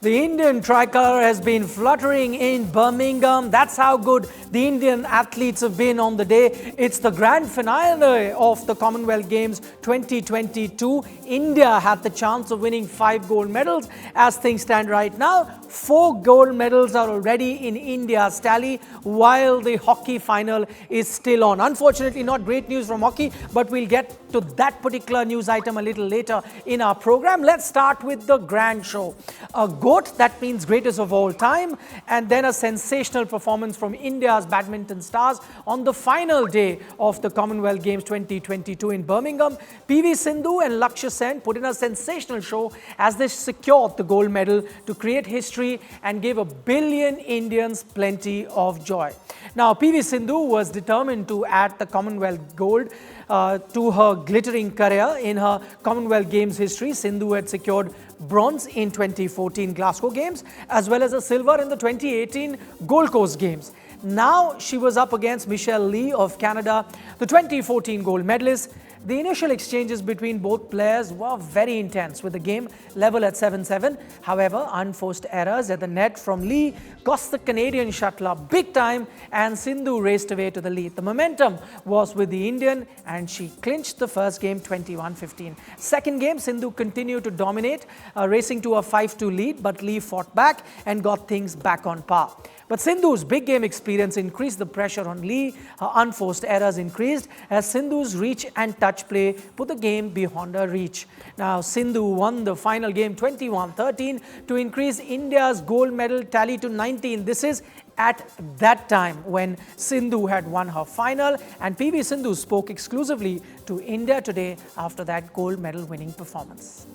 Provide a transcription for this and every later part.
The Indian tricolor has been fluttering in Birmingham. That's how good the Indian athletes have been on the day. It's the grand finale of the Commonwealth Games 2022. India had the chance of winning 5 gold medals. As things stand right now, 4 gold medals are already in India's tally, while the hockey final is still on. Unfortunately, not great news from hockey, but we'll get to that particular news item a little later in our program. Let's start with the grand show. A GOAT, that means greatest of all time, and then a sensational performance from India's badminton stars on the final day of the Commonwealth Games 2022 in Birmingham. PV Sindhu and Lakshya Sen put in a sensational show as they secured the gold medal to create history and gave 1 billion Indians plenty of joy. Now, PV Sindhu was determined to add the Commonwealth gold to her glittering career. In her Commonwealth Games history, Sindhu had secured bronze in 2014 Glasgow Games as well as a silver in the 2018 Gold Coast Games. Now she was up against Michelle Lee of Canada, the 2014 gold medalist. The initial exchanges between both players were very intense, with the game level at 7-7. However, unforced errors at the net from Lee cost the Canadian shuttler big time, and Sindhu raced away to the lead. The momentum was with the Indian, and she clinched the first game 21-15. Second game, Sindhu continued to dominate, racing to a 5-2 lead, but Lee fought back and got things back on par. But Sindhu's big game experience increased the pressure on Lee. Her unforced errors increased as Sindhu's reach and touch play put the game beyond her reach. Now, Sindhu won the final game 21-13 to increase India's gold medal tally to 19. This is at that time when Sindhu had won her final, and PV Sindhu spoke exclusively to India Today after that gold medal winning performance.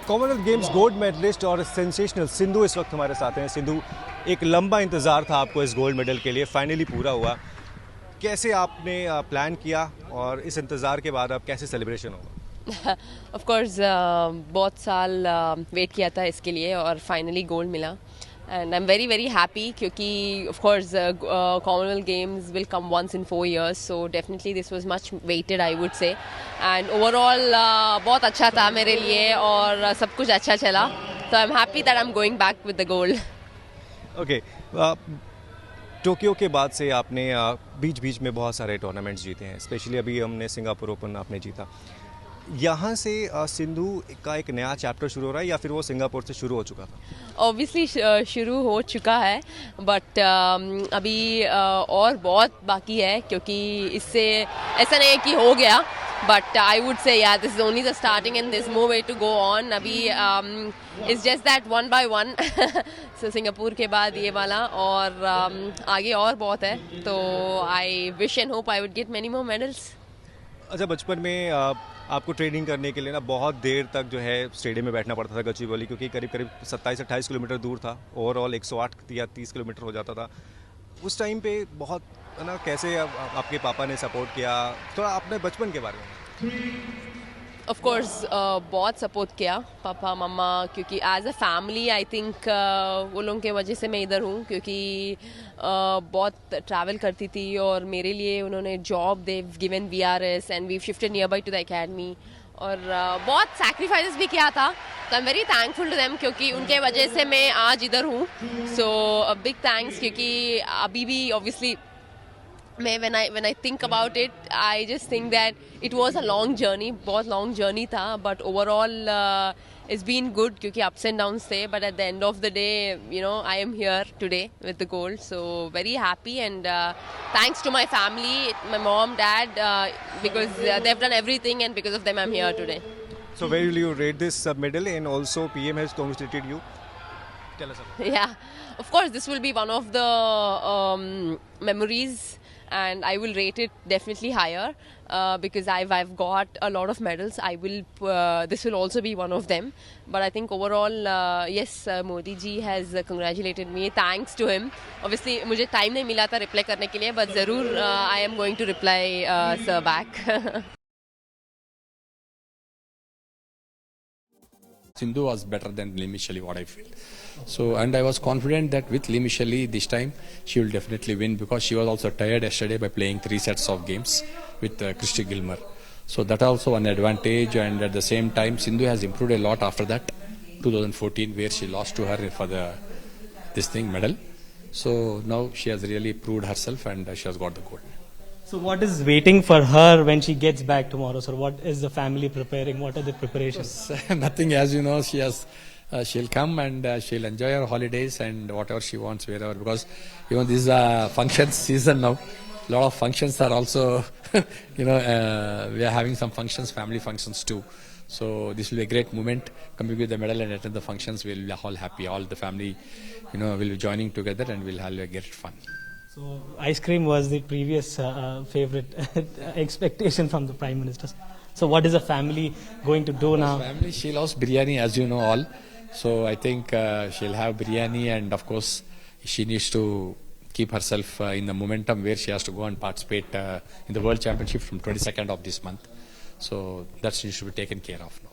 Commonwealth Games gold medalist और sensational Sindhu इस वक्त हमारे साथ हैं। सिंधु, एक लंबा इंतज़ार था आपको इस गोल्ड मेडल के लिए, फाइनली पूरा हुआ। कैसे आपने प्लान किया और इस इंतज़ार के बाद अब कैसे सेलिब्रेशन होगा? ऑफ कोर्स बहुत साल वेट किया था इसके लिए और फाइनली गोल्ड मिला, and I'm very very happy क्योंकि of course Commonwealth Games will come once in 4 years, so definitely this was much waited, I would say, and overall बहुत अच्छा था मेरे लिए और सब कुछ अच्छा चला, so I'm happy that I'm going back with the gold. Okay, Tokyo के बाद से आपने बीच बीच में बहुत सारे टूर्नामेंट्स जीते हैं, स्पेशली अभी हमने सिंगापुर ओपन आपने जीता। यहाँ से सिंधु का एक नया चैप्टर शुरू हो रहा है या फिर वो सिंगापुर से शुरू हो चुका था? ऑब्वियसली शुरू हो चुका है, बट अभी और बहुत बाकी है, क्योंकि इससे ऐसा नहीं है कि हो गया, but I would say yeah this is only the starting and this more way to go on. अभी it's just that one by one, so Singapore के बाद ये वाला और आगे और बहुत है, तो I wish and hope I would get many more medals. अच्छा, बचपन में आपको ट्रेनिंग करने के लिए ना बहुत देर तक जो है स्टेडियम में बैठना पड़ता था गच्चीबौली, क्योंकि करीब करीब 27-28 किलोमीटर दूर था, ओवरऑल 108 या 30 किलोमीटर हो जाता था. उस टाइम पे बहुत ना कैसे आपके पापा ने सपोर्ट किया, थोड़ा अपने बचपन के बारे में? ऑफ कोर्स बहुत सपोर्ट किया पापा मम्मा, क्योंकि as a family I think वो लोगों के वजह से मैं इधर हूँ, क्योंकि बहुत ट्रैवल करती थी और मेरे लिए उन्होंने जॉब दे given VRS and we shifted nearby to the academy, और बहुत सैक्रिफाइस भी किया था, तो I am very thankful to them, क्योंकि उनके वजह से मैं आज इधर हूँ. सो बिग थैंक्स, क्योंकि अभी भी obviously when I think about it, I just think that it was a long journey, बहुत long journey था, but overall it's been good क्योंकि ups and downs थे, but at the end of the day, you know, I am here today with the gold, so very happy, and thanks to my family, my mom, dad, because they've done everything, and because of them I'm here today. So where will you rate this medal, and also PM has congratulated you? Tell us about it. Yeah, of course this will be one of the memories, and I will rate it definitely higher because I've got a lot of medals. I will this will also be one of them, but I think overall yes, Modi ji has congratulated me. Thanks to him. Obviously मुझे time नहीं मिला था reply करने के लिए, but ज़रूर I am going to reply sir back. Sindhu was better than Lee, what I feel. So, and I was confident that with Lee this time, she will definitely win, because she was also tired yesterday by playing 3 sets of games with Christy Gilmer. So that also an advantage, and at the same time, Sindhu has improved a lot after that. 2014, where she lost to her for this thing medal. So now she has really proved herself, and she has got the gold. So what is waiting for her when she gets back tomorrow, sir? What is the family preparing? What are the preparations? Nothing, as you know, she'll come and she'll enjoy her holidays and whatever she wants, wherever, because this is a function season now. A lot of functions are also, we are having some functions, family functions too. So this will be a great moment, coming with the medal and attend the functions. We'll be all happy, all the family, will be joining together, and we'll have a great fun. So ice cream was the previous favorite expectation from the Prime Minister. So what is the family going to do now? Family, she loves biryani, as you know all. So I think she'll have biryani, and of course she needs to keep herself in the momentum where she has to go and participate in the World Championship from 22nd of this month. So that needs to be taken care of now.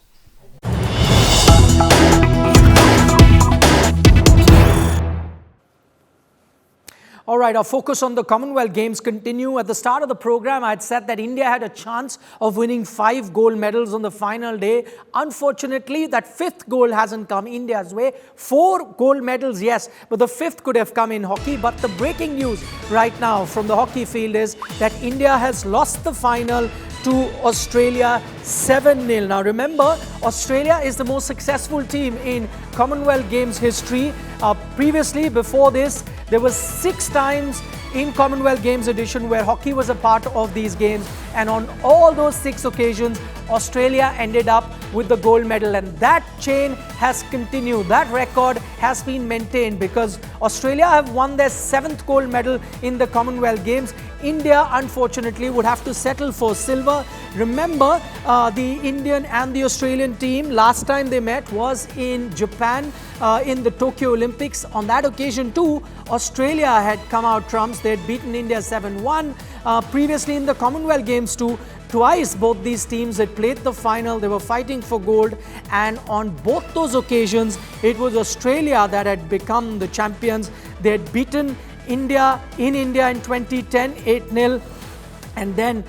All right, our focus on the Commonwealth Games continue. At the start of the program, I had said that India had a chance of winning 5 gold medals on the final day. Unfortunately, that 5th gold hasn't come India's way. 4 gold medals, yes, but the 5th could have come in hockey. But the breaking news right now from the hockey field is that India has lost the final to Australia 7-0. Now remember, Australia is the most successful team in Commonwealth Games history. Previously, before this, there were 6 times in Commonwealth Games edition where hockey was a part of these games, and on all those 6 occasions, Australia ended up with the gold medal, and that chain has continued. That record has been maintained because Australia have won their 7th gold medal in the Commonwealth Games. India, unfortunately, would have to settle for silver. Remember, the Indian and the Australian team, last time they met was in Japan in the Tokyo Olympics. On that occasion too, Australia had come out trumps. They had beaten India 7-1. Previously in the Commonwealth Games too, twice both these teams had played the final. They were fighting for gold, and on both those occasions, it was Australia that had become the champions. They had beaten India in 2010, 8-0, and then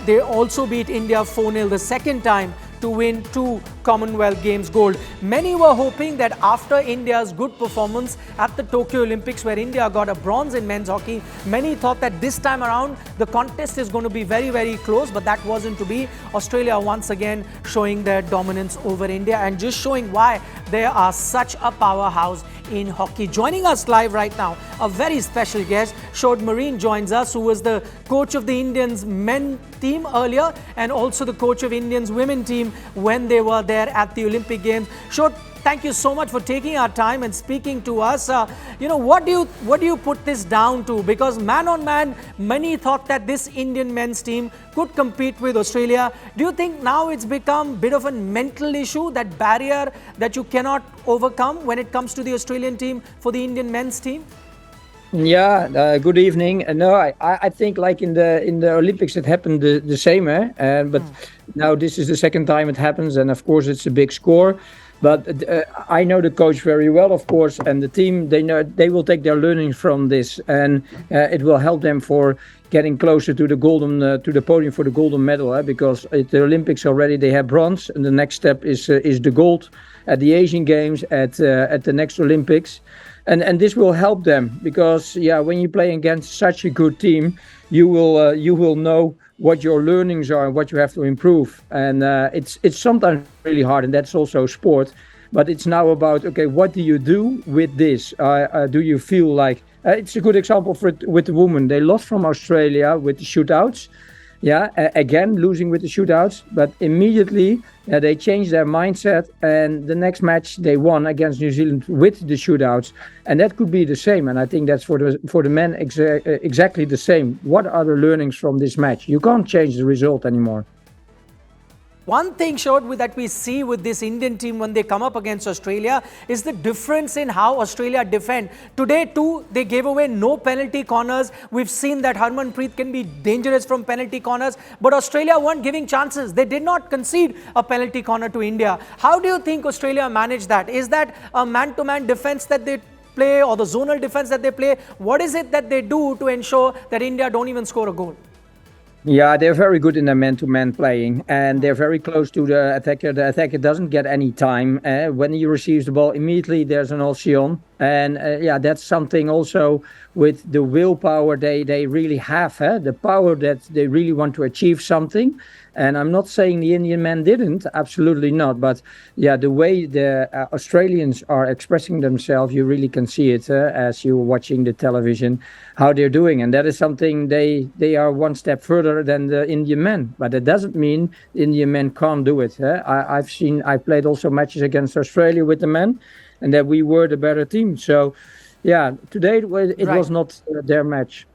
they also beat India 4-0 the second time to win 2 Commonwealth Games gold. Many were hoping that after India's good performance at the Tokyo Olympics, where India got a bronze in men's hockey, many thought that this time around the contest is going to be very, very close, but that wasn't to be. Australia once again showing their dominance over India and just showing why they are such a powerhouse in hockey. Joining us live right now, a very special guest. Shod Marine joins us, who was the coach of the Indians men team earlier and also the coach of Indians women team when they were there at the Olympic Games. Shod, thank you so much for taking our time and speaking to us. What do you put this down to? Because man on man, many thought that this Indian men's team could compete with Australia. Do you think now it's become a bit of a mental issue, that barrier that you cannot overcome when it comes to the Australian team for the Indian men's team? Yeah, good evening. No, I think like in the Olympics it happened the same, but now this is the second time it happens, and of course it's a big score. But I know the coach very well, of course, and the team, they will take their learnings from this, and it will help them for getting closer to the podium for the golden medal. Because at the Olympics already they have bronze, and the next step is the gold at the Asian Games, at the next Olympics. And this will help them because, when you play against such a good team, you will know what your learnings are and what you have to improve. And it's sometimes really hard, and that's also sport. But it's now about, okay, what do you do with this? Do you feel like it's a good example with the women? They lost from Australia with the shootouts. Again, losing with the shootouts, but immediately they changed their mindset, and the next match they won against New Zealand with the shootouts, and that could be the same. And I think that's for the men exactly the same. What are the learnings from this match? You can't change the result anymore. One thing, Shod, that we see with this Indian team when they come up against Australia is the difference in how Australia defend. Today too, they gave away no penalty corners. We've seen that Harmanpreet can be dangerous from penalty corners, but Australia weren't giving chances. They did not concede a penalty corner to India. How do you think Australia managed that? Is that a man-to-man defense that they play, or the zonal defense that they play? What is it that they do to ensure that India don't even score a goal? Yeah, they're very good in their man-to-man playing, and they're very close to the attacker. The attacker doesn't get any time. When he receives the ball, immediately there's an Alcyon. And yeah, that's something also with the willpower they really have, the power that they really want to achieve something. And I'm not saying the Indian men didn't, absolutely not. But yeah, the way the Australians are expressing themselves, you really can see it as you're watching the television, how they're doing. And that is something they are one step further than the Indian men. But that doesn't mean the Indian men can't do it. I played also matches against Australia with the men, and that we were the better team. So yeah, today it was not their match.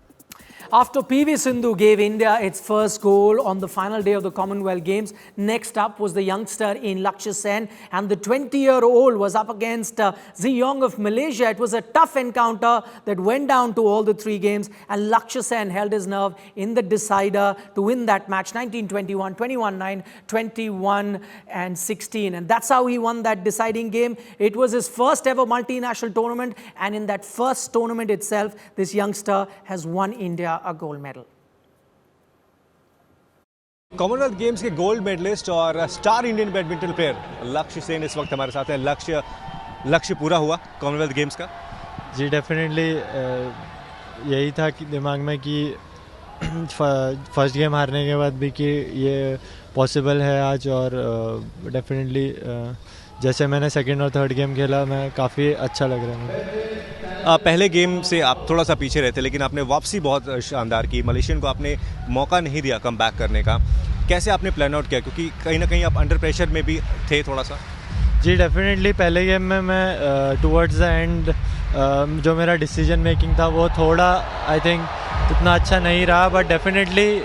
After PV Sindhu gave India its first goal on the final day of the Commonwealth Games, next up was the youngster in Lakshya Sen, and the 20-year-old was up against Ziyong of Malaysia. It was a tough encounter that went down to all the three games, and Lakshya Sen held his nerve in the decider to win that match, 19-21, 21-9, 21-16. And that's how he won that deciding game. It was his first ever multinational tournament, and in that first tournament itself, this youngster has won India a gold medal. Commonwealth games के gold medalist और star Indian badminton player लक्ष्य सेन इस वक्त हमारे साथ हैं। लक्ष्य पूरा हुआ कॉमनवेल्थ गेम्स का? जी डेफिनेटली यही था कि दिमाग में कि फर्स्ट गेम हारने के बाद भी कि ये पॉसिबल है आज, और डेफिनेटली जैसे मैंने सेकंड और थर्ड गेम खेला मैं काफ़ी अच्छा लग रहा है। पहले गेम से आप थोड़ा सा पीछे रहते, लेकिन आपने वापसी बहुत शानदार की। मलेशियन को आपने मौका नहीं दिया कम बैक करने का। कैसे आपने प्लान आउट किया, क्योंकि कहीं ना कहीं आप अंडर प्रेशर में भी थे थोड़ा सा? जी डेफिनेटली पहले गेम में मैं टुवर्ड्स द एंड जो मेरा डिसीजन मेकिंग था वो थोड़ा आई थिंक उतना अच्छा नहीं रहा, बट डेफिनेटली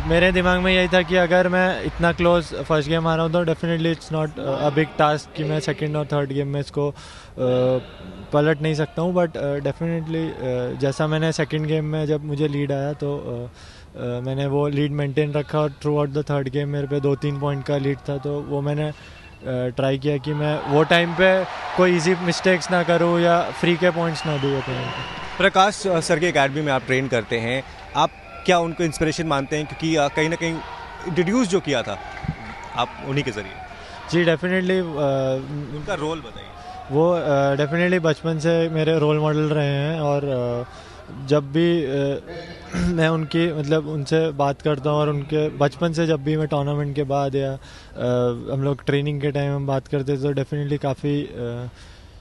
मेरे दिमाग में यही था कि अगर मैं इतना क्लोज फर्स्ट गेम आ रहा हूँ तो definitely it's not a big task कि मैं सेकंड और थर्ड गेम में इसको पलट नहीं सकता हूँ। बट डेफिनेटली जैसा मैंने सेकंड गेम में जब मुझे लीड आया तो मैंने वो लीड मेंटेन रखा, और through out the third game मेरे पे 2-3 पॉइंट का लीड था, तो वो मैंने ट्राई किया कि मैं वो टाइम पे कोई इजी मिस्टेक्स ना करूँ या फ्री के पॉइंट्स ना दूँ अपने। प्रकाश सर के एकेडमी में आप ट्रेन करते हैं, आप क्या उनको इंस्पिरेशन मानते हैं? क्योंकि कहीं ना कहीं इंट्रोड्यूस जो किया था आप उन्हीं के ज़रिए। जी डेफिनेटली उनका रोल बताइए। वो डेफिनेटली बचपन से मेरे रोल मॉडल रहे हैं, और जब भी मैं उनकी मतलब उनसे बात करता हूँ, और उनके बचपन से जब भी मैं टूर्नामेंट के बाद या हम लोग ट्रेनिंग के टाइम हम बात करते थे तो डेफिनेटली काफ़ी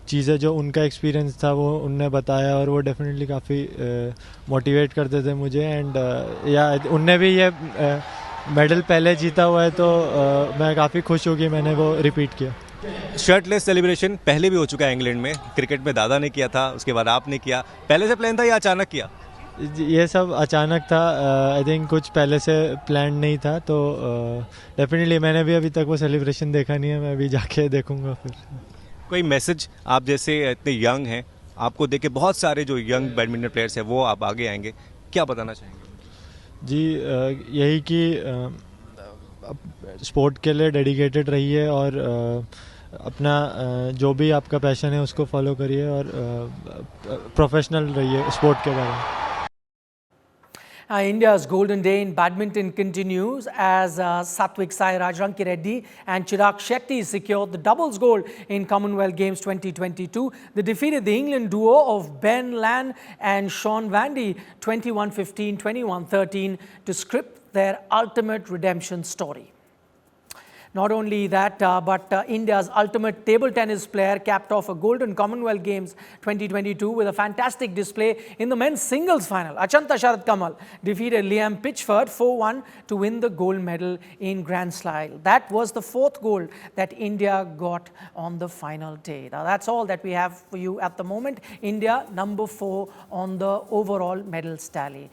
चीज़ें जो उनका एक्सपीरियंस था वो उनने बताया, और वो डेफिनेटली काफ़ी मोटिवेट करते थे मुझे। एंड या उनने भी ये मेडल पहले जीता हुआ है, तो मैं काफ़ी खुश हूँ कि मैंने वो रिपीट किया। शर्टलेस सेलिब्रेशन पहले भी हो चुका है इंग्लैंड में, क्रिकेट में दादा ने किया था, उसके बाद आपने किया। पहले से प्लान था या अचानक किया? ये सब अचानक था, आई थिंक कुछ पहले से प्लान नहीं था, तो डेफिनेटली मैंने भी अभी तक वो सेलिब्रेशन देखा नहीं है, मैं अभी जाके देखूंगा। फिर कोई मैसेज, आप जैसे इतने यंग हैं, आपको देख के बहुत सारे जो यंग बैडमिंटन प्लेयर्स हैं वो आप आगे आएंगे, क्या बताना चाहेंगे? जी यही कि स्पोर्ट के लिए डेडिकेटेड रहिए, और अपना जो भी आपका पैशन है उसको फॉलो करिए, और प्रोफेशनल रहिए स्पोर्ट के बारे में। India's golden day in badminton continues as Satwik Sairaj, Ranki Reddy and Chirag Shetty secured the doubles gold in Commonwealth Games 2022. They defeated the England duo of Ben Lan and Sean Vandy 21-15, 21-13 to script their ultimate redemption story. Not only that, but India's ultimate table tennis player capped off a golden Commonwealth Games 2022 with a fantastic display in the men's singles final. Achanta Sharad Kamal defeated Liam Pitchford 4-1 to win the gold medal in Grand Slam. That was the fourth gold that India got on the final day. Now that's all that we have for you at the moment. India number 4 on the overall medals tally.